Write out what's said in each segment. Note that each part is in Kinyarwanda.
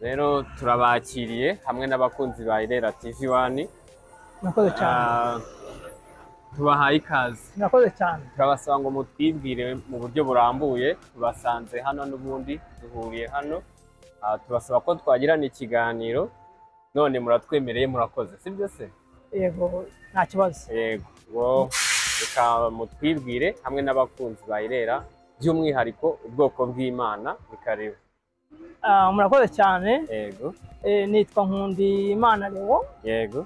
rero turabakiriye hamwe n'abakunzi ba Irera TV1. Murakoze cyane. Tubahaye ikaze. Murakoze cyane. Turabasaba ngo mutwibwire mu buryo burambuye. Tubasanze hano n'ubundi duhuriye hano. Tubasaba ko twagirana ikiganiro, none muratwemereye, murakoze sibyo se? Yego, nta kibazo. Yego, reka mutwibwire hamwe n'abakunzi ba Irera, by'umwihariko ubwoko bw'Imana bikareba. Murakoze cyane. Yego. Nitwa Nkundimana Leo. Yego.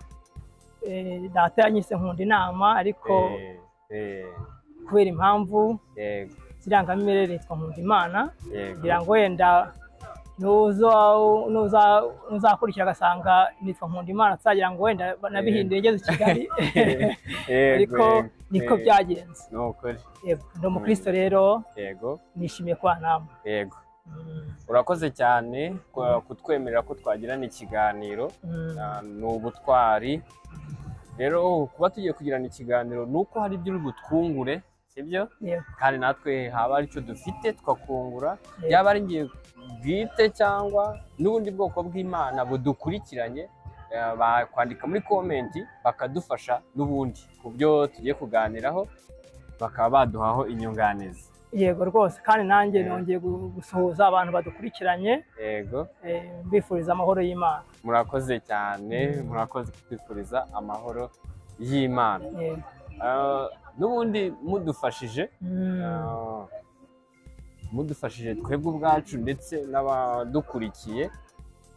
Data yanyise Nkundinama, ariko kubera impamvu zirangamimerere nitwa Nkundimana, kugira ngo wenda nuzakurikira agasanga nitwa Nkundimana tsagira ngo wenda nabihinduye ngeze i Kigali, ariko niko byagenze. Yego, ndi umukristo rero. Yego, nishimiye kuba namwe. Yego, urakoze cyane kutwemerera ko twagirana ikiganiro. Ni ubutwari rero kuba tugiye kugirana ikiganiro, nuko hari ibyo uri butwungure, sibyo? Kandi natwe haba ari cyo dufite twakungura, yaba ari ngiye bwite cyangwa n'ubundi bwoko bw'Imana budukurikiranye, bakwandika muri komenti bakadufasha n'ubundi ku byo tugiye kuganiraho, bakaba baduhaho inyunganizi. Yego rwose, kandi nanjye nongeye gusuhuza abantu badukurikiranye. Yego, mbifuriza amahoro y'Imana. Murakoze cyane, murakoze kutwifuriza amahoro y'Imana. N'ubundi mudufashije twebwe ubwacu ndetse n'abadukurikiye,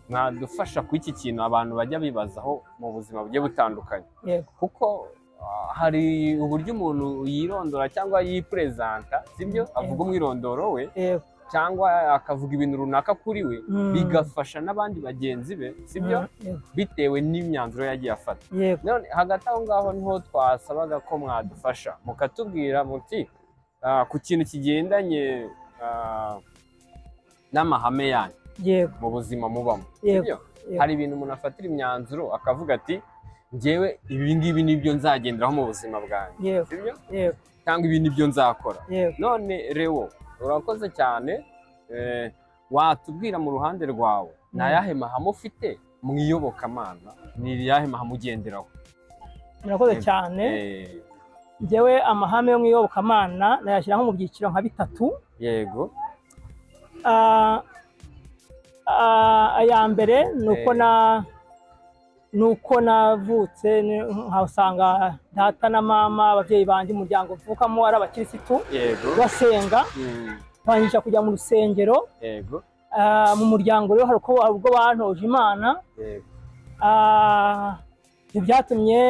mwadufasha ku iki kintu abantu bajya bibazaho mu buzima bugiye butandukanye. Kuko hari uburyo umuntu yirondora cyangwa yipresenta, sibyo? Avuga umwirondoro we cyangwa akavuga ibintu runaka kuri we, bigafasha n'abandi bagenzi be, sibyo? Bitewe n'imyanzuro yagiye afata. None hagati aho ngaho niho twasabaga ko mwadufasha mukatubwira muti ku kintu kigendanye n'amahame yanyu mu buzima mubamo, sibyo? Hari ibintu umuntu afatira imyanzuro akavuga ati njyewe ibi ngibi nibyo nzagenderaho mu buzima bwanjye, sibyo? Cyangwa ibi nibyo nzakora. None Leo, urakoze cyane. Watubwira mu ruhande rwawe, ni ayahe mahame ufite mu iyobokamana? Ni ayahe mahame ugenderaho? Murakoze cyane. Njyewe amahame yo mu iyobokamana nayashyira nko mu byiciro nka bitatu. Yego. Aya mbere nuko navutse nkasanga data na mama, ababyeyi banjye, umuryango mvukamo ari abakirisitu basenga, bangisha kujya mu rusengero. Mu muryango rero hari ubwo bantoje Imana. Ibyo byatumye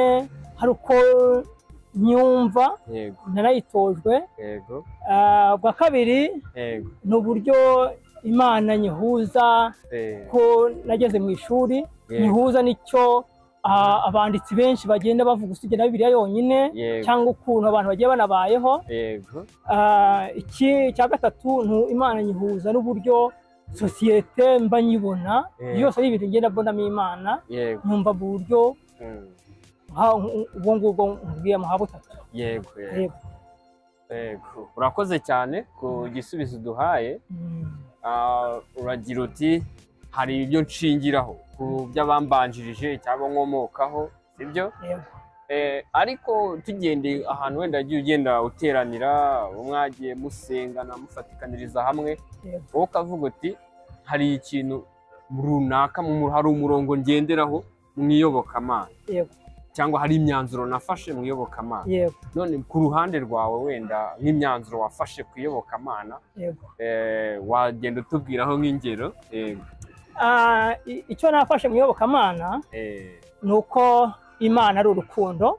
hari uko nyumva narayitojwe. Bwa kabiri ni uburyo Imana nyihuza, ko nageze mu ishuri nyihuza n'icyo abanditsi benshi bagenda bavuga, usibye na Bibiliya yonyine, cyangwa ukuntu abantu bagiye banabayeho. Icya gatatu ni Imana nyihuza n'uburyo sosiyete mba nyibona, byose ari ibintu ngenda mbonamo Imana, nyumva mu buryo ubwo ngubwo nkubwiye mu ha butatu. Yego. Urakoze cyane ku gisubizo duhaye. Uragira uti hari ibyo nshingiraho ku by'abambanjirije cyangwa nkomokaho, sibyo? Ariko tugendeye ahantu wenda ugenda uteranira, mwagiye musengana mufatikaniriza hamwe, wowe ukavuga uti hari ikintu runaka, hari umurongo ngenderaho mu iyobokamana, cyangwa hari imyanzuro nafashe mu iyobokamana. None ku ruhande rwawe wenda nk'imyanzuro wafashe ku iyobokamana, wagenda utubwiraho nk'ingero? Icyo nafashe mu iyobokamana ni uko Imana ari urukundo.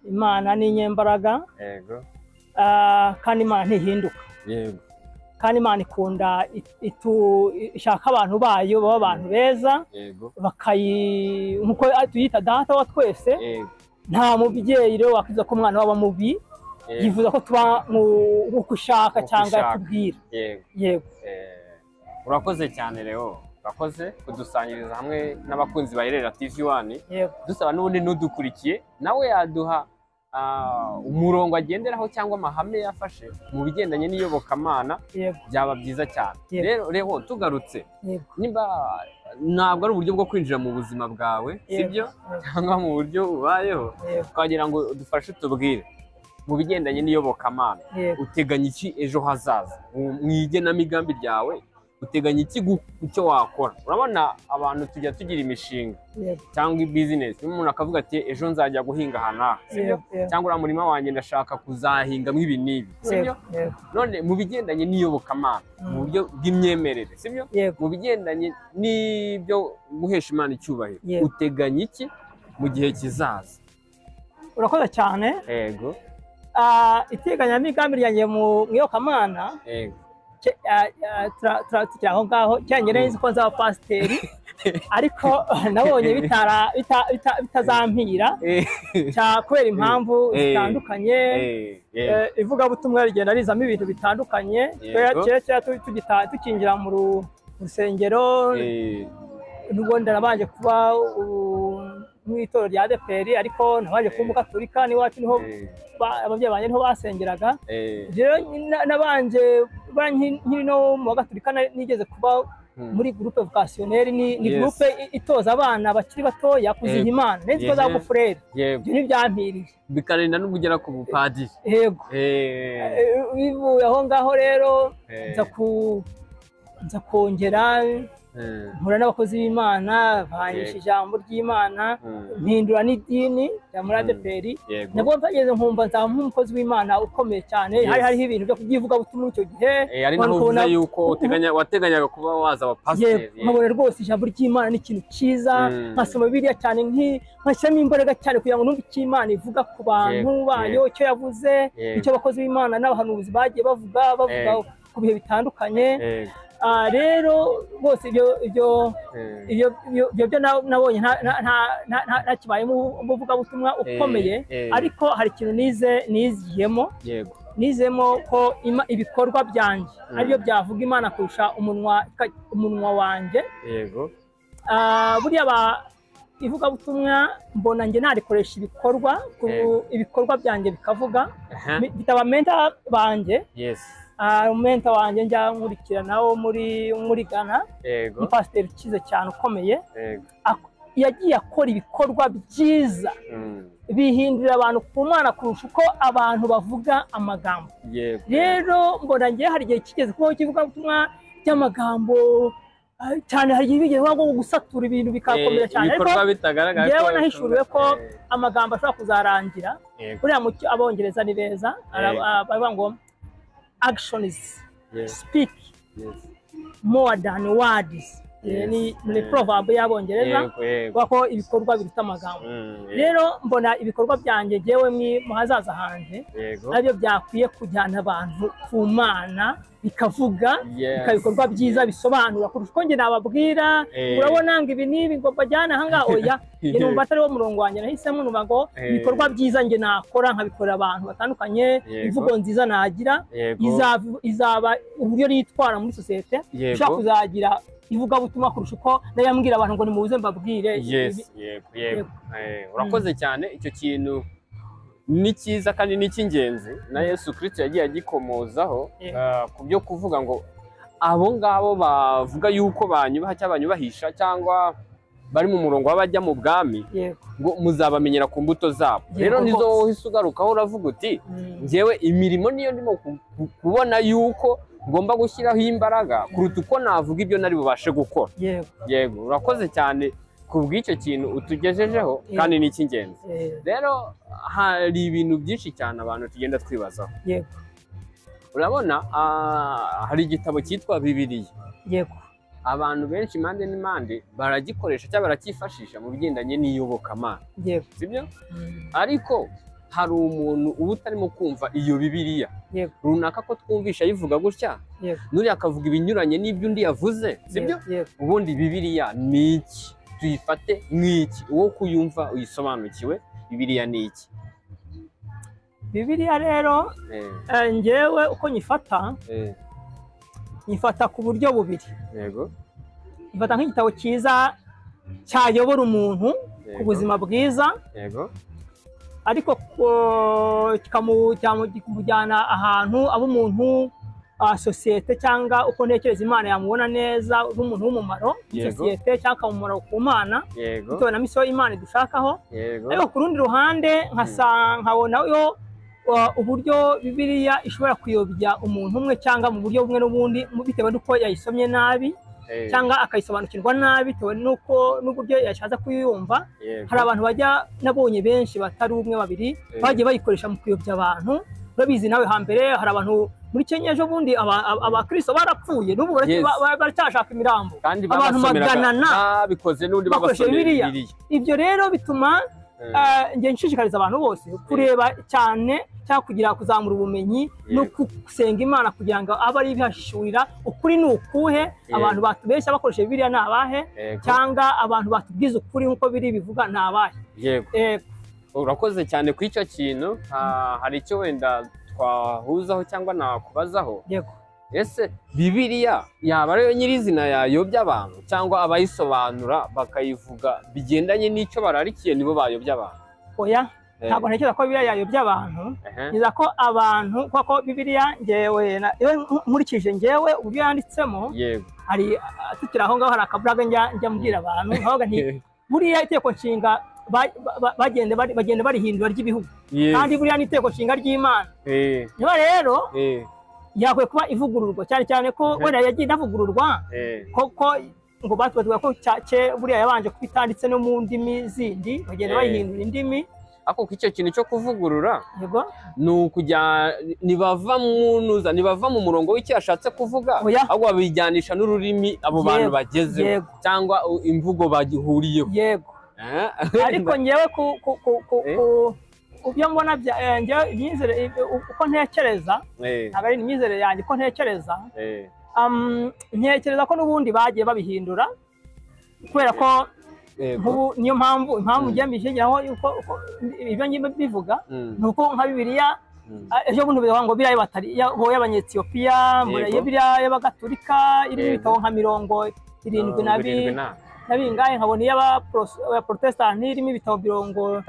Imana ni inyembaraga. Kandi Imana ntihinduka. Kandi Imana ikunda ishaka abantu bayo baba abantu beza, nkuko tuyita data wa twese. Nta mubyeyi rero wakwiza ko umwana waba mubi, yifuza ko tuba nk'uko ushaka cyangwa yatubwira. Yego. Urakoze cyane Leo, urakoze kudusangiriza hamwe n'abakunzi ba Irera TV1. Dusaba n'ubundi n'udukurikiye nawe yaduha umurongo agenderaho cyangwa amahame yafashe mu bigendanye n'iyobokamana byaba byiza cyane. Rero tugarutse niba ntabwo ari uburyo bwo kwinjira mu buzima bwawe sibyo cyangwa mu buryo ubayeho, twagira ngo dufashe tubwire mu bigendanye n'iyobokamana uteganya iki ejo hazaza mu igenamigambi ryawe, uteganya iki icyo wakora? Urabona abantu tujya tugira imishinga cyangwa bizinesi, umuntu akavuga ati ejo nzajya guhinga ahantu sibyo, cyangwa uriya murima wanjye ndashaka kuzahingamo ibi n'ibi sibyo. None mu bigendanye n'iyobokamana mu buryo bw'imyemerere sibyo, mu bigendanye n'ibyo guhesha Imana icyubahiro, uteganya iki mu gihe kizaza? Urakoze cyane. Yego. Iteganyamigambi ryanjye mu iyobokamana tukiri aho ngaho, cyangwa nzi ko nzaba pasiteri ariko nabonye bitazampira kubera impamvu zitandukanye. Ivugabutumwa rigenda rizamo ibintu bitandukanye. Kera tukinjira mu rusengero nubwo nabanje kuba mu itorero rya ADEPR, ariko nabanje kuba umugatolika, n'iwacu niho ababyeyi banjye niho basengeraga. Rero nabanje nkiri no mu bagatolika nigeze kuba muri groupe vocationnelle, ni groupe itoza abana bakiri batoya kuziha Imana, nzi ko za gufurere. Ibyo ntibyampiriye bikarinda no kugera ku bupadiri. Yego. Bivuye aho ngaho rero nza kongera mpura n'abakozi b'Imana banyisha ijambo ry'Imana, mpindura n'idini rya muri ADEPR. Nabwo mpageze nkumva nzaba nk'umukozi w'Imana ukomeye cyane. Hariho ibintu byo kubyivugabutumwa icyo gihe. Ari naho uvuze yuko wateganyaga kuba waza abapasiteri. Nkabona rwose ijambo ry'Imana ni ikintu cyiza, nkasoma Bibiliya cyane, nkashyiramo imbaraga cyane kugira ngo numve icyo Imana ivuga ku bantu bayo, icyo yavuze, icyo abakozi b'Imana n'abahanuzi bagiye bavuga ku bihe bitandukanye. Rero rwose ibyo nabonye ntakibayemo umuvugabutumwa ukomeye, ariko hari ikintu nizemo ko ibikorwa byanjye aribyo byavuga Imana kurusha umunwa wanjye. Buriya ivugabutumwa mbona njye narikoresha ibikorwa byanjye bikavuga, bitaba menta banjye. Umenta wanjye njya nkurikiranaho muri Ghana, ni pasiteri ukize cyane ukomeye, yagiye akora ibikorwa byiza bihindurira abantu ku Mana kurusha uko abantu bavuga amagambo. Rero mbona njye hari igihe kigeze kubaho ikivugabutumwa by'amagambo cyane, hari igihe bigeze nko gusatura ibintu bikakomera cyane, ariko njyewe nahishuriwe ko amagambo ashobora kuzarangira. Buriya mu Abongereza ni beza, baravuga ngo actions speak more than words. Ni proverb y'Abongereza kuko ibikorwa biruta amagambo. Rero mbona ibikorwa byanjye jewe mu hazaza hanjye nabyo byakwiye kujyana abantu ku Mana, bikavuga bikabikorwa byiza bisobanura kurusha uko njye nababwira urabona ngo ibi nibi ngo bajyana aha ngaha. Oya, numva atari wo murongo wanjye, nahisemo numva ngo ibikorwa byiza njye nakora nkabikorera abantu batandukanye, imvugo nziza nagira izaba uburyo nitwara muri sosiyete, ushaka kuzagira ivugabutumwa kurusha uko nayambwira abantu ngo nimuze mbabwire. Urakoze cyane. Icyo kintu ni cyiza kandi ni cy'ingenzi, na Yesu Kristo yagiye agikomozaho ku byo kuvuga ngo abo ngabo bavuga yuko banyubaha cyangwa banyubahisha cyangwa bari mu murongo w'abajya mu bwami, ngo muzabamenyera ku mbuto zabo. Rero nizo wowe ugarukaho uravuga uti njyewe imirimo niyo ndimo kubona yuko ngomba gushyiraho imbaraga kuruta uko navuga ibyo nari bubashe gukora. Yego, urakoze cyane ku bw'icyo kintu utugejejeho kandi ni icy'ingenzi. Rero hari ibintu byinshi cyane abantu tugenda twibazaho. Urabona hari igitabo cyitwa Bibiliya. Abantu benshi impande n'impande baragikoresha cyangwa baracyifashisha mu bigendanye n'iyobokamana, sibyo? Ariko hari umuntu uba utarimo kumva iyo Bibiliya runaka ko twumvisha yivuga gutya, n'uriya akavuga ibinyuranye n'ibyo undi yavuze, sibyo? Ubundi Bibiliya ni iki? Tuyifate nk'iki? Uwo kuyumva uyisobanukiwe, Bibiliya ni iki? Bibiliya rero njyewe uko nyifata, nyifata ku buryo bubiri. Nyifata nk'igitabo cyiza cyayobora umuntu ku buzima bwiza, ariko kikamujyana ahantu aba umuntu sosiyete cyangwa uko ntekereza Imana yamubona neza nk'umuntu w'umumaro sosiyete cyangwa akamumaro ku Mana bitewe na misiyo Imana idushakaho. Ariko ku rundi ruhande nkabona yo uburyo Bibiliya ishobora kuyobya umuntu umwe cyangwa mu buryo bumwe n'ubundi bitewe n'uko yayisomye nabi cyangwa akayisobanukirwa nabi bitewe n'uburyo yashatse kuyumva. Hari abantu bajya nabonye benshi batari umwe babiri bagiye bayikoresha mu kuyobya abantu. Urabizi nawe hambere hari abantu muri Kenya ejo bundi abakristo barapfuye n'ubu baracyashaka imirambo, abantu maganana bikoze n'undi babasomye Bibiliya. Ibyo rero bituma ngiye nshishikariza abantu bose kureba cyane cyangwa kugira kuzamura ubumenyi no gusenga Imana kugira ngo abe ari bihashishurira ukuri ni ukuhe, abantu batubeshya bakoresha Bibiliya ni abahe, cyangwa abantu batubwiza ukuri nk'uko biri bivuga ni abahe. Urakoze cyane ku icyo kintu. Hari icyo wenda twahuzaho cyangwa nakubazaho. Ese Bibiliya yaba ariyo nyirizina yayobya abantu cyangwa abayisobanura bakayivuga bigendanye n'icyo bararikiye nibo bayobya abantu? Oya, ntabwo ntekereza ko Bibiliya yayobya abantu. Niza ko abantu kuko Bibiliya ngewe nkurikije ngewe uburyo yanditsemo, hari tukiri aho ngaho hari akaburaga njya mbwira abantu nkavuga nti buriya itegeko nshinga bagenda barihindura ry'ibihugu kandi buriya ni itegeko nshinga ry'Imana. Niba rero yakwiye kuba ivugururwa cyane cyane ko wenda yagiye inavugururwa koko ngo batubwira ko buriya yabanje kuba itanditse no mu ndimi zindi bagenda bayihindura indimi. Ako icyo kintu cyo kuvugurura ni ukujya nibava mu murongo w'icyo yashatse kuvuga ahubwo babijyanisha n'ururimi abo bantu bagezeho cyangwa imvugo bagihuriyeho. Ariko ngewe ubyo mbona ngewe imyizere uko ntekereza ntabwo ari imyizere yanjye uko ntekereza, ntekereza ko n'ubundi bagiye babihindura kubera ko niyo mpamvu ngiye mbishingiraho yuko ibyo ngiye bivuga ni uko nka Bibiliya ejo bundi bivuga ngo Bibiliya y'Abanyetiyopiya, Bibiliya y'Abagatolika irimo ibitabo nka 72 na bingahe, nkabona iy'Abaprotestant irimo ibitabo 66.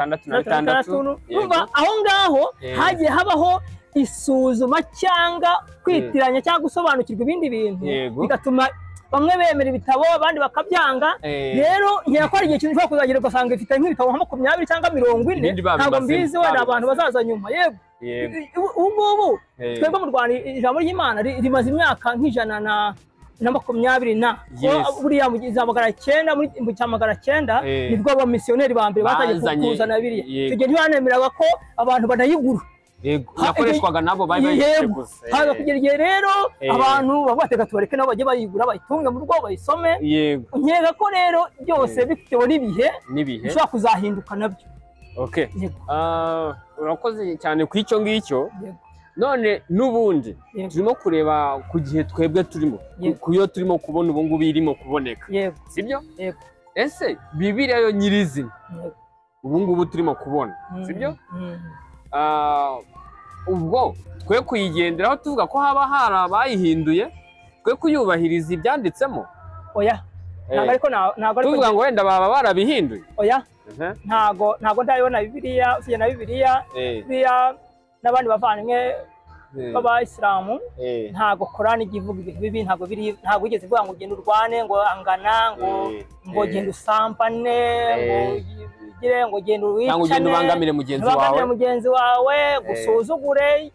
Aho ngaho hagiye habaho isuzuma cyangwa kwitiranya cyangwa gusobanukirwa ibindi bintu bigatuma bamwe bemera ibitabo abandi bakabyanga. Rero ngira ko ari igihe kintu ushobora kuzagera ugasanga ifite nk'ibitabo nka 20 cyangwa 40, ntabwo mbizi wenda abantu bazaza nyuma. Ubu ngubu twebwe mu Rwanda ijambo ry'Imana rimaze imyaka nk'ijana na 20 buriya mu Magana Cyenda mu Magana Cyenda nibwo abamisiyoneri ba mbere batangiye kuzana Bibiliya. Icyo gihe ntibanemeraga ko abantu banayigura, yakoreshwaga nabo bayifite gusa. Haza kugera igihe rero abantu bavuga tubareke nabo bajye bayigura bayitunge mu rugo bayisome. Nkeka ko rero byose bitewe n'ibihe bishobora kuzahinduka nabyo. Urakoze cyane ku icyo ngicyo. None n'ubundi turimo kureba ku gihe twebwe turimo kuyo turimo kubona ubu ngubu irimo kuboneka, sibyo? Ese Bibiliya yo nyirizina ubu ngubu turimo kubona, sibyo? Ubwo twe kuyigenderaho tuvuga ko haba harabayihinduye, twe kuyubahiriza ibyanditsemo? Oya, ntabwo tuvuga ngo wenda baba barabihinduye. Oya, ntabwo ndabibona Bibiliya usibye na Bibiliya n'abandi bavandimwe b'Abayisilamu ntabwo Korani ijya ivuga ibintu bibi, ntabwo igeze ivuga ngo ugenda urwane, ngo angana, ngo genda usambane, ngo genda wicane, ubangamire mugenzi wawe, gusuzugure.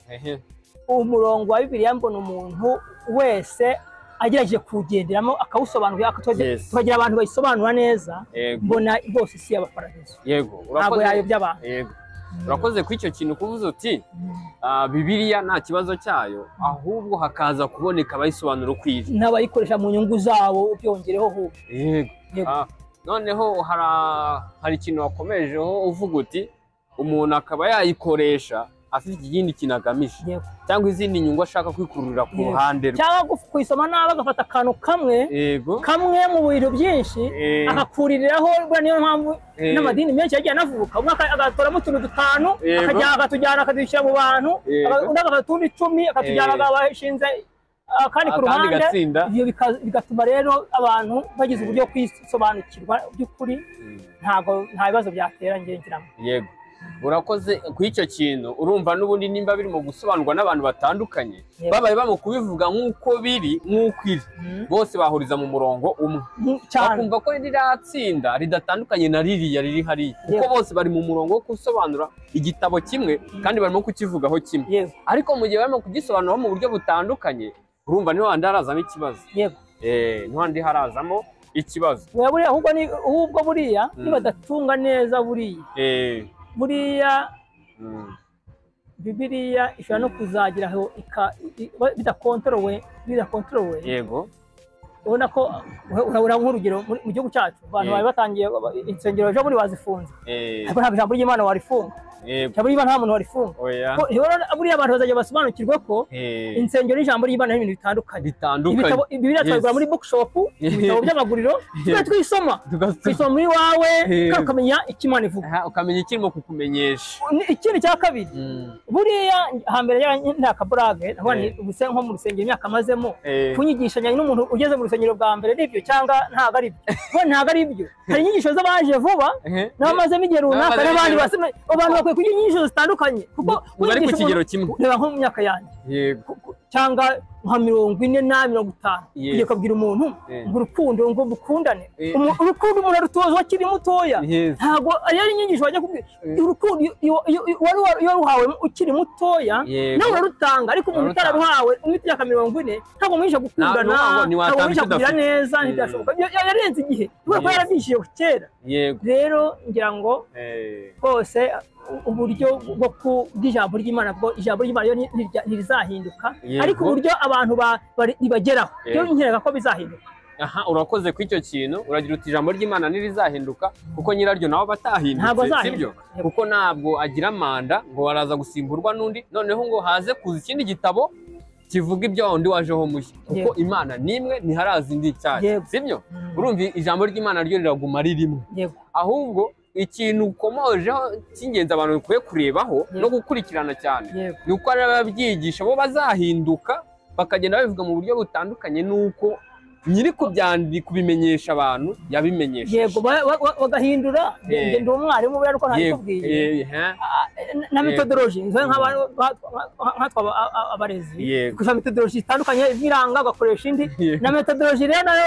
Umurongo wa Bibiliya mbona umuntu wese agerageje kuwugenderamo akawusobanurira, tukagira abantu bayisobanura neza, mbona rwose isi y'abaparadizo. Ntabwo yayobya abantu. Urakoze ku icyo kintu kuvuza uti Bibiliya nta kibazo cyayo, ahubwo hakaza kuboneka abayisobanura ukwiriye n'abayikoresha mu nyungu zabo byongereho ahubwo. Noneho hari ikintu wakomejeho uvuga uti umuntu akaba yayikoresha afite ikindi kintu agamije cyangwa izindi nyungu ashaka kwikururira ku ruhande rwe, cyangwa kuyisoma nabi agafata akantu kamwe mu bintu byinshi akakuririraho. Niyo mpamvu n'amadini menshi yagiye anavuka, umwe agatoramo utuntu 5 akatujyana akadushyira mu bantu, undi agafata utundi 10 akatujyana abashinze kandi ku ruhande. Ibyo bigatuma rero abantu bagize uburyo kwisobanukirwa by'ukuri, nta bibazo byatera ngengeramo. urakoze ku icyo kintu. Urumva n'ubundi nimba birimo gusobanurwa n'abantu batandukanye babaye bamo kubivuga nk'uko biri nk'uko iri, bose bahuriza mu murongo umwe, bakumva ko riratsinda ridatandukanye na ririya riri hariya, kuko bose bari mu murongo wo gusobanura igitabo kimwe kandi barimo kukivugaho kimwe. Ariko mu gihe barimo kugisobanuraho mu buryo butandukanye, urumva niho handi harazamo ikibazo. Niho handi harazamo ikibazo. Ahubwo buriya nibadatunga neza buriya Bibiliya ishobora no kuzagira aho bidakontrolowe. Yego. Ubona ko urabona nk'urugero mu gihugu cyacu abantu bari batangiye insengero ejo muri bazifunze, ariko ntabwo ijambo ry'Imana warifunga. Ijambo ry'Imana nta muntu warifunga. Buriya abantu bazajya basobanukirwa ko insengero n'ijambo ry'Imana ari ibintu bitandukanye. Bibiliya twagura muri bookshop, ibitabo by'amaguriro, twisoma muri wawe kandi ukamenya icyo Imana ivuga, ukamenya ikirimo kukumenyesha. Ikindi cya kabiri, buriya hambere nta kaburage nko mu rusengero imyaka amazemo kunyigishanya n'umuntu ugeze mu rusengero bwa mbere n'ibyo cyangwa ntabwo ari ibyo. Hari inyigisho z'abaje vuba n'abamazemo igihe runaka n'abandi abantu bakwiye kugira inyigisho zitandukanye, kuko bari ku kigero kimwe. Reba nko mu myaka yanjye cyangwa nka 40 na 50 ugiye kubwira umuntu ngo urukundo ngo mukundane, urukundo umuntu arutozwa akiri mutoya. Ntabwo ari inyigisho wajya kubwira urukundo iyo ruhawe ukiri mutoya nawe urarutanga, ariko umuntu utararuhawe n'imyaka 40 ntabwo mwisha gukundana, ntabwo mwisha kugira neza, ntibyashoboka. Yarenze igihe kuko yarabyishiye kera. Rero ngira ngo bose uburyo bwo bw'ijambo ry'Imana, bwo ijambo ry'Imana ntirizahinduka, ariko uburyo abantu ribageraho byo nkeka ko bizahinduka. Urakoze ku icyo kintu. Uragira uti ijambo ry'Imana ntirizahinduka kuko nyiraryo nawe batahindutse, sibyo? Kuko ntabwo agira manda ngo waraza gusimburwa n'undi noneho ngo haze kuza ikindi gitabo kivuga ibyo undi wajeho mushya, kuko Imana nimwe ntiharaza indi cyane, sibyo? Urumva ijambo ry'Imana ryo riraguma ari rimwe. Ahubwo ikintu ukomojeho cy'ingenzi abantu bakwiye kurebaho no gukurikirana cyane ni uko ababyigisha bo bazahinduka bakagenda babivuga mu buryo butandukanye, nuko nyiri kubimenyesha abantu yabimenyesha. Bagahindura. Ndi umwarimu buriya ariko ntabikubwiye na methodology nk'abantu abarezi, gusa methodology itandukanye biranga gakoresha indi na methodology rero nayo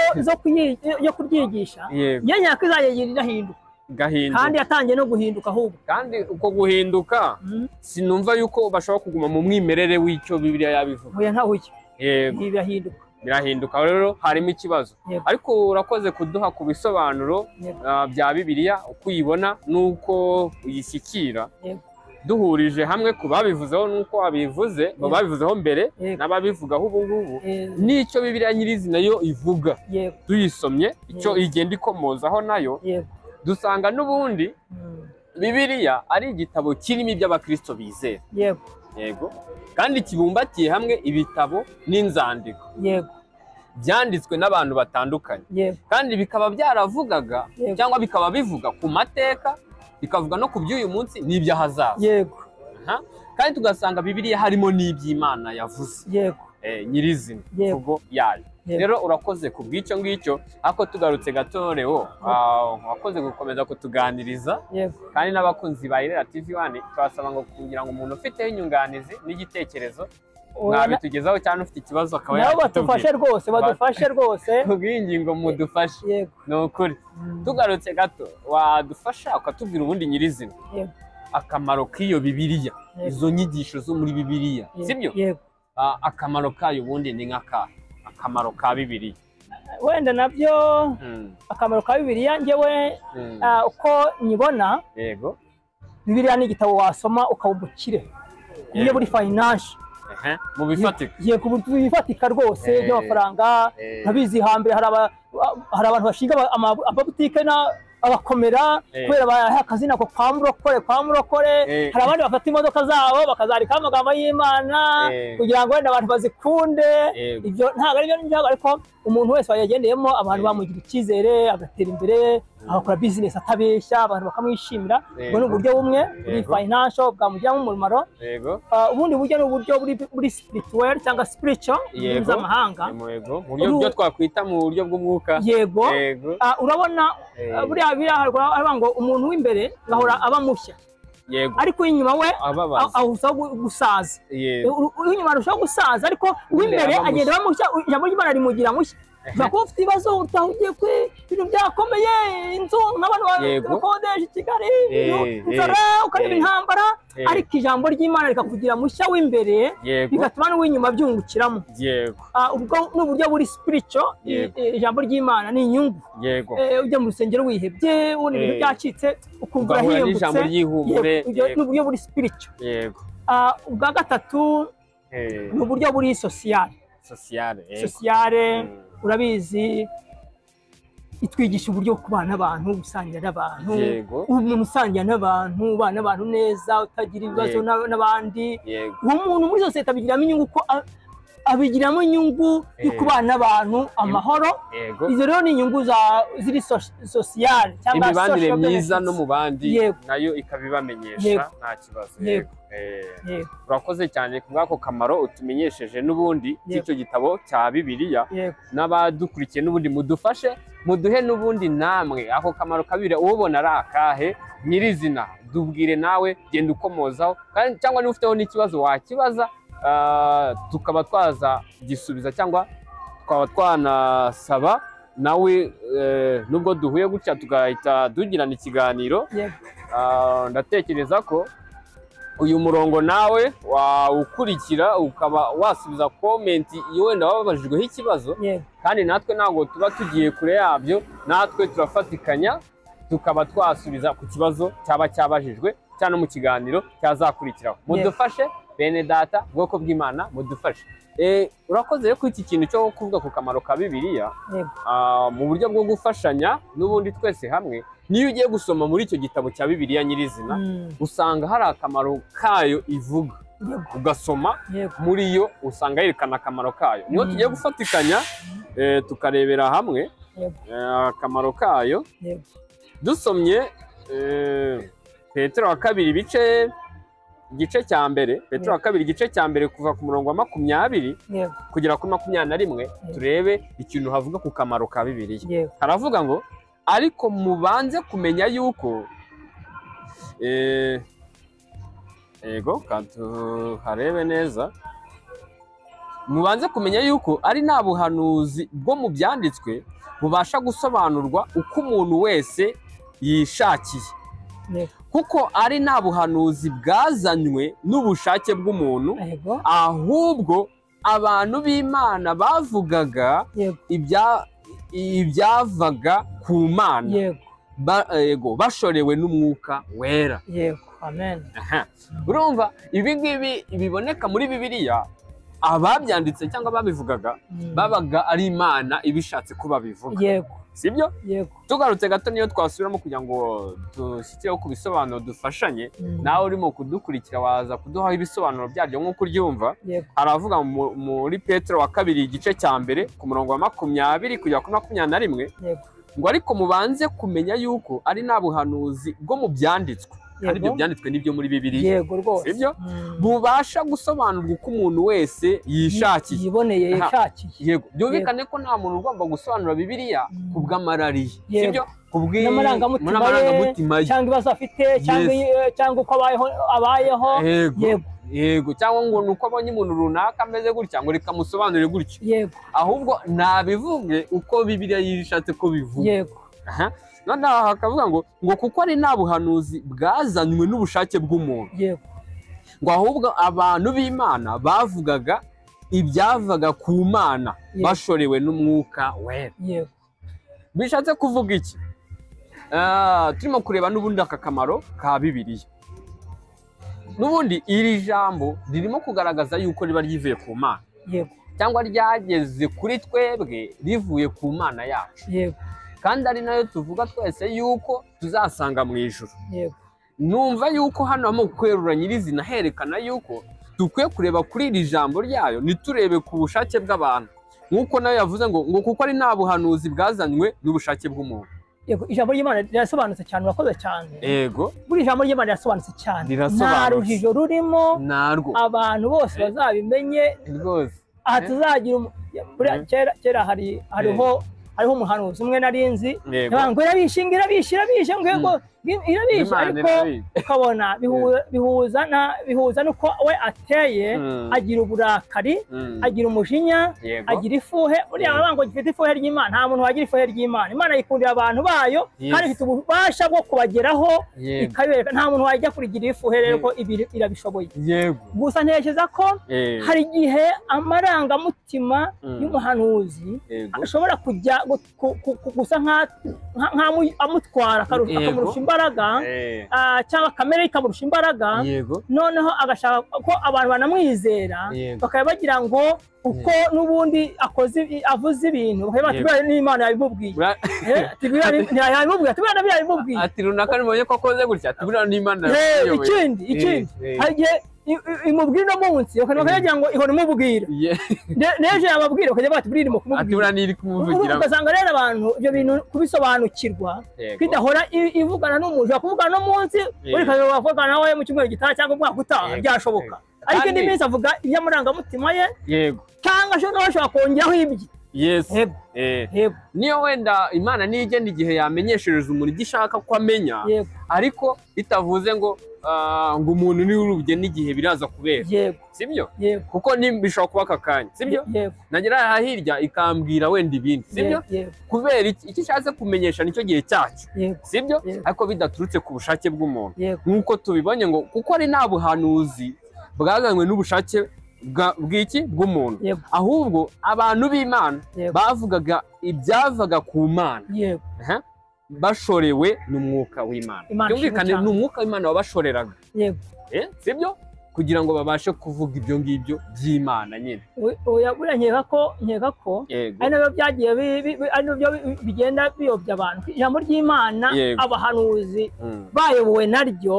yo kuryigisha nyaka izagenda irahinduka kandi yatangiye no guhinduka. Ahubwo kandi uko guhinduka sinumva yuko bashobora kuguma mu mwimerere w'icyo Bibiliya yabivuga. Oya ntaho icyo birahinduka rero harimo ikibazo. Ariko urakoze kuduha ku bisobanuro bya Bibiliya uko uyibona n'uko uyishyikira, duhurije hamwe ku babivuzeho n'uko wabivuze, babivuzeho mbere n'ababivugaho ubu ngubu, n'icyo Bibiliya nyirizina yo ivuga. Tuyisomye icyo igenda ikomozaho nayo, dusanga n'ubundi Bibiliya ari igitabo kirimo iby'abakristo bizera. Yego. Kandi kibumbatiye hamwe ibitabo n'inzandiko byanditswe n'abantu batandukanye, kandi bikaba byaravugaga cyangwa bikaba bivuga ku mateka, bikavuga no ku by'uyu munsi n'iby'ahazaza. Kandi tugasanga Bibiliya harimo n'iby'Imana yavuze nyirizina mvugo yayo. Rero urakoze ku bw'icyo ngicyo. Ako tugarutse gato Leo, wakoze gukomeza kutuganiriza, kandi n'abakunzi ba Irera TV1 twasaba ngo kugira ngo umuntu ufite inyunganizi n'igitekerezo mwabitugezaho cyane, ufite ikibazo akaba badufashe rwose kubw'ingingo mudufashe. Ni ukuri. Tugarutse gato wadufasha ukatubwira ubundi nyirizina akamaro k'iyo Bibiliya, izo nyigisho zo muri Bibiliya, sibyo? Akamaro kayo ubundi ni nk'akahe? Akamaro ka Bibiliya wenda nabyo akamaro ka Bibiliya njyewe uko nyibona, Bibiliya ni igitabo wasoma ukaba umukire iyo buri financial mu bifatika. Bifatika rwose by'amafaranga. Ntabizi hambere hari abantu bashinga amabutike abakomera kubera baha akazina ko kwa murokore. Hari abandi bafata imodoka zabo bakazarika amagambo y'Imana kugira ngo wenda abantu bazikunde. Ibyo ntabwo ari byo njyaga, ariko umuntu wese wayagendeyemo abantu bamugira icyizere agatera imbere, agakora business atabeshya, abantu bakamwishimira. Ubwo ni uburyo bumwe buri financial bwamujyamo umumaro. Ubundi buryo ni uburyo buri spiritual cyangwa spiritual mpuzamahanga, uburyo twakwita mu buryo bw'umwuka. Urabona buriya biraharwa ngo umuntu w'imbere gahora aba mushya, ariko inyuma we ahuza gusaza inyuma arushaho gusaza ariko w'imbere agenda bamushya ijambo ry'Imana rimugira mushya Jakob ufite ibibazo utahugiye kwe ibintu byakomeye inzu n'abantu bakodesha i Kigali inzara ukareba intambara ariko ijambo ry'Imana rikakugira mushya w'imbere bigatuma n'uw'inyuma byungukiramo ubwo n'uburyo buri spiritual ijambo ry'Imana ni inyungu ujya mu rusengero wihebye ubona ibintu byacitse ukumva urahembutse n'uburyo buri spiritual ubwa gatatu ni uburyo buri sociale urabizi itwigisha uburyo kubana n'abantu gusangira n'abantu umuntu usangira n'abantu ubana n'abantu neza utagira ibibazo n'abandi umuntu muri sosiyete abigiramo inyungu ko abigiramo inyungu yo kubana n'abantu amahoro izo rero ni inyungu ziri sociale cyangwa imibanire myiza no mu bandi nayo ikabibamenyesha nta kibazo urakoze cyane ku bw'ako kamaro utumenyesheje n'ubundi cy'icyo gitabo cya Bibiliya n'abadukurikiye n'ubundi mudufashe muduhe n'ubundi namwe ako kamaro kabiri ubona ari akahe nyirizina dubwire nawe genda ukomozaho cyangwa niba ufiteho n'ikibazo wakibaza tukaba twaza gisubiza cyangwa twaba twanasaba nawe nubwo duhuye gutya tugahita tugirana ikiganiro ndatekereza ko uyu murongo nawe wawukurikira ukaba wasubiza komenti iyo wenda wababajijweho ikibazo kandi natwe ntabwo tuba tugiye kure yabyo natwe turafatikanya tukaba twasubiza ku kibazo cyaba cyabajijwe cyane mu kiganiro cyazakurikiraho mudufashe bene data bwoko bw'Imana mudufashe urakoze ko iki kintu cyo kuvuga ku kamaro ka Bibiliya mu buryo bwo gufashanya n'ubundi twese hamwe niyo ugiye gusoma muri icyo gitabo cya Bibiliya nyirizina usanga hari akamaro kayo ivuga ugasoma muri yo usanga yerekana akamaro kayo niyo tugiye gufatikanya tukarebera hamwe akamaro kayo dusomye Petero wa kabiri igice cya mbere Petero wa kabiri igice cya mbere kuva ku murongo wa 20 kugera kuri 21 turebe ikintu havuga ku kamaro ka Bibiliya haravuga ngo ariko mubanze kumenya yuko harebe neza mubanze kumenya yuko ari nta buhanuzi bwo mu byanditswe bubasha gusobanurwa uko umuntu wese yishakiye kuko ari nta buhanuzi bwazanywe n'ubushake bw'umuntu ahubwo abantu b'Imana bavugaga ibyavaga ku Mana bashorewe n'umwuka wera urumva ibi ngibi biboneka muri Bibiliya ababyanditse cyangwa babivugaga babaga ari Imana ibishatse ko babivuga sibyo tugarutse gato niyo twasubiramo kugira ngo dushyikireho ku bisobanuro dufashanye nawe urimo kudukurikira waza kuduha ibisobanuro byaryo nk'uko uryumva haravuga muri Petero wa kabiri igice cya mbere ku murongo wa 20 kugera kuri 21 ngo ariko mubanze kumenya yuko ari nta buhanuzi bwo mu byanditswe kandi ibyo byanditswe n'ibyo muri Bibiliya sibyo bubasha gusobanurwa uko umuntu wese yishakiye yiboneye yishakiye byumvikane ko nta muntu ugomba gusobanura Bibiliya ku bw'amarariye sibyo n'amarangamutima cyangwa ibibazo afite cyangwa uko abayeho cyangwa ngo nuko abonye umuntu runaka ameze gutya ngo rikamusobanurire gutyo ahubwo nabivuge uko Bibiliya yishatse ko bivuga noneho hakavuga ngo kuko ari nta buhanuzi bwazanywe n'ubushake bw'umuntu ngo ahubwo abantu b'Imana bavugaga ibyavaga ku Mana bashorewe n'umwuka wera bishatse kuvuga iki turimo kureba n'ubundi aka kamaro ka Bibiliya n'ubundi iri jambo ririmo kugaragaza yuko riba ryivuye ku Mana cyangwa ryageze kuri twebwe rivuye ku Mana yacu kandi ari nayo tuvuga twese yuko tuzasanga mu ijuru numva yuko hano mu kwerura nyirizina herekana yuko dukwiye kureba kuri iri jambo ryayo niturebe ku bushake bw'abantu nk'uko nayo yavuze ngo kuko ari nta buhanuzi bwazanywe n'ubushake bw'umuntu ijambo ry'Imana rirasobanutse cyane urakoze cyane buri ijambo ry'Imana rirasobanutse cyane nta rujijo rurimo abantu bose bazabimenye aha tuzagira kera hariho hariho umuhanuzi umwe narinzi ngo irabishe ngo irabishe ariko ukabona bihuza nuko we ateye agira uburakari agira umujinya agira ifuhe uriya babango gifite ifuhe ry'Imana nta muntu wagira ifuhe ry'Imana Imana yikundira abantu bayo kandi ifite ububasha bwo kubageraho ikabereka nta muntu wajya kurigira ifuhe rero ko irabishoboye gusa ntekereza ko hari igihe amarangamutima y'umuhanuzi ashobora kujya gusa amutwara akamurusha imbaraga cyangwa kamere ikamurusha imbaraga noneho agashaka ko abantu banamwizera bakaba bagira ngo uko nubundi avuze ibintu bakaba batubwira n'Imana yabimubwiye yabimubwiye ati runaka nibonye ko akoze gutya tubwira n'Imana ikindi hagiye imubwira no munsi bakagira ngo ihora imubwira neje yababwira bakajya batubwira irimo kumubwira ugasanga rero abantu ibyo bintu kubisobanukirwa kwidahora ivugana n'umuntu bakuvugana no munsi uri kaje bavugana nawe mu cyumweru gitaha cyangwa umwaka utaha byashoboka ariko indi minsi avuga iby'amarangamutima ye cyangwa ashobora kongeraho ibye niyo wenda Imana nigenda igihe yamenyeshereza umuntu igishaka ko amenya ariko itavuze ngo umuntu ni urubye n'igihe biraza kubera sibyo kuko bishobora kuba akakanya sibyo nagera hirya ikambwira wenda ibindi sibyo kubera iki cyase kumenyesha nicyo gihe cyacu sibyo ariko bidaturutse ku bushake bw'umuntu nkuko tubibonye ngo kuko ari nta buhanuzi bwazanywe n'ubushake bw'iki bw'umuntu ahubwo abantu b'Imana bavugaga ibyavaga ku Mana bashorewe n'umwuka w'Imana byumvikane n'umwuka w'Imana wabashoreraga sibyo kugira ngo babashe kuvuga ibyo ngibyo by'Imana nyine oya nkeka ko ari nabyo byagiye ari nabyo bigenda biyobya abantu ijambo ry'Imana abahanuzi bayobowe naryo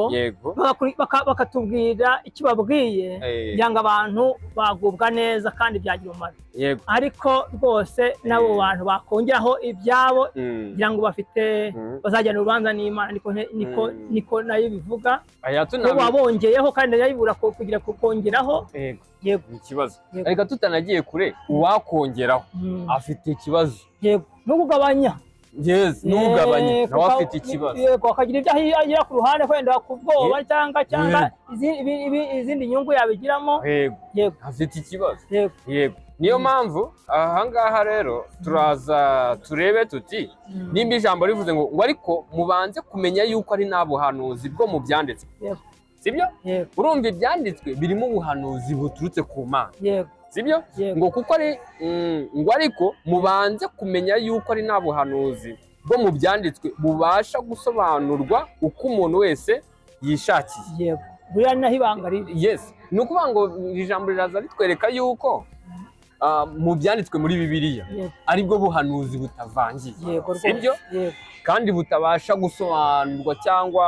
bakatubwira icyo babwiye kugira ngo abantu bagubwa neza kandi byagira umumaro ariko rwose n'abo bantu bakongeraho ibyabo kugira ngo bazajyana urubanza n'Imana niko nayo bivuga ko babongeyeho kandi yayibura kugira kongeraho ikibazo reka tutanagiye kure uwakongeraho afite ikibazo n'ugabanya n'ugabanya nawe afite ikibazo akagira ibyo agira ku ruhande kwenda ku bwoba cyangwa izindi nyungu yabigiramo afite ikibazo niyo mpamvu ahangaha rero turaza turebe tuti nimba ijambo rivuze ngo ariko mubanze kumenya yuko ari nta buhanuzi bwo mu byanditswe sibyo urumva ibyanditswe birimo ubuhanuzi buturutse ku Mana sibyo ngo kuko ari ngo ariko mubanze kumenya yuko ari nta buhanuzi bwo mu byanditswe bubasha gusobanurwa uko umuntu wese yishakiye buriya naho ibanga riri ni ukuvuga ngo iri jambo riraza ritwereka yuko mu byanditswe muri Bibiliya aribwo buhanuzi butavangiye sibyo kandi butabasha gusobanurwa cyangwa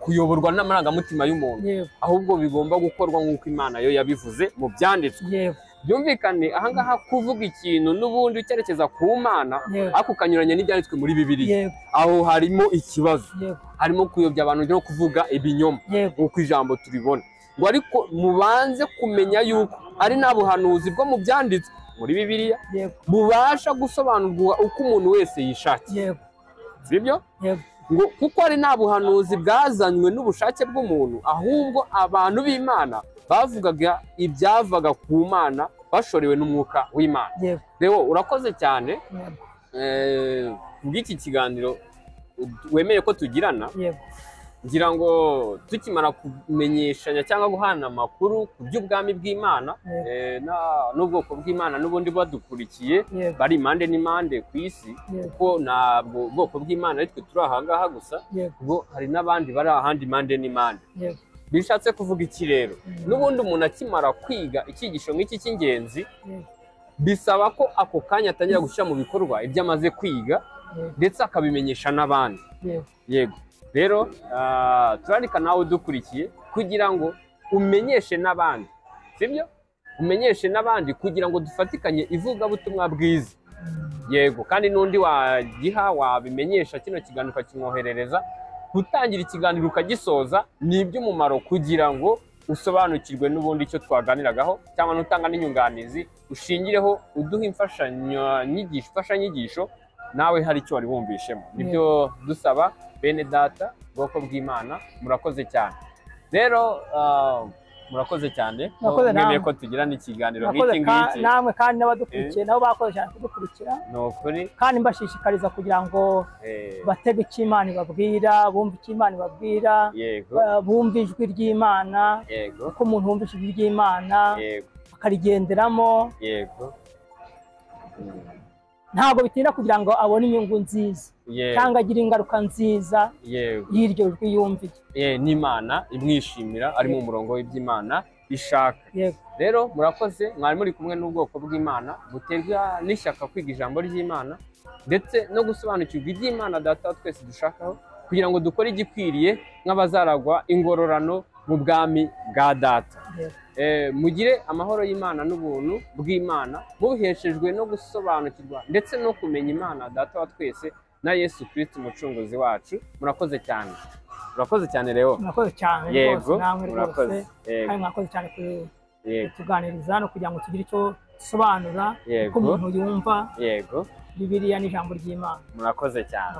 kuyoborwa n'amarangamutima y'umuntu ahubwo bigomba gukorwa nk'uko Imana yo yabivuze mu byanditswe byumvikane ahangaha kuvuga ikintu n'ubundi ucyerekeza ku Mana ariko ukanyuranya n'ibyanditswe muri Bibiliya aho harimo ikibazo harimo kuyobya abantu no kuvuga ibinyoma nk'uko ijambo turibona ngo ariko mubanze kumenya yuko ari nta buhanuzi bwo mu byanditswe muri Bibiliya bubasha gusobanurwa uko umuntu wese yishakiye sibyo ngo kuko ari nta buhanuzi bwazanywe n'ubushake bw'umuntu ahubwo abantu b'Imana bavugaga ibyavaga ku Mana bashorewe n'umwuka w'Imana rero urakoze cyane bw'iki kiganiro wemeye ko tugirana ngira ngo tukimara kumenyeshanya cyangwa guhana amakuru ku by'ubwami bw'Imana n'ubwoko bw'Imana n'ubundi badukurikiye bari impande n'impande ku isi kuko ntabwo ubwoko bw'Imana aritwe turi ahangaha gusa ubwo hari n'abandi bari ahandi impande n'impande bishatse kuvuga iki rero n'ubundi umuntu akimara kwiga icyigisho nk'iki cy'ingenzi bisaba ko ako kanya atangira gushyira mu bikorwa ibyo amaze kwiga ndetse akabimenyesha n'abandi yego rero turandika nawe udukurikiye kugira ngo umenyeshe n'abandi sibyo umenyeshe n'abandi kugira ngo dufatikanye ivugabutumwa bwiza yego kandi n'undi wagiha wabimenyesha kino kiganiro ukakimwoherereza gutangira ikiganiro ukagisoza ni iby'umumaro kugira ngo usobanukirwe n'ubundi icyo twaganiragaho cyangwa n'utanga n'inyunganizi ushingireho uduha imfashanyigisho nawe hari icyo wari wumvishemo. Nibyo dusaba bene data ubwoko bw'Imana. Murakoze cyane rero, murakoze cyane mwemeye ko tugira n'ikiganiro nk'iki ngiki. Namwe kandi n'abadukurikiye nabo bakoze cyane kudukurikira, ni ukuri kandi mbashishikariza kugira ngo batege icyo Imana ibabwira, bumve icyo Imana ibabwira, bumve ijwi ry'Imana, kuko umuntu wumva ijwi ry'Imana akarigenderamo ntabwo bitinda kugira ngo abone inyungu nziza cyangwa agire ingaruka nziza y'iryo jwi yumviye. n'Imana imwishimira, ari mu murongo w'iby'Imana ishaka. Rero murakoze, mwari muri kumwe n'ubwoko bw'Imana buterwa n'ishyaka kwiga ijambo ry'Imana ndetse no gusobanukirwa iby'Imana Data wa twese dushakaho, kugira ngo dukore igikwiriye nk'abazaragwa ingororano mu bwami bwa Data. Mugire amahoro y'Imana n'ubuntu bw'Imana mubiheshejwe no gusobanukirwa ndetse no kumenya Imana Data wa twese na Yesu Kristo umucunguzi wacu. Murakoze cyane, murakoze cyane rero. Murakoze cyane rwose, namwe rwose kandi mwakoze cyane kutuganiriza no kugira ngo tugire icyo dusobanura ko umuntu yumva Bibiliya n'ijambo ry'Imana. Murakoze cyane.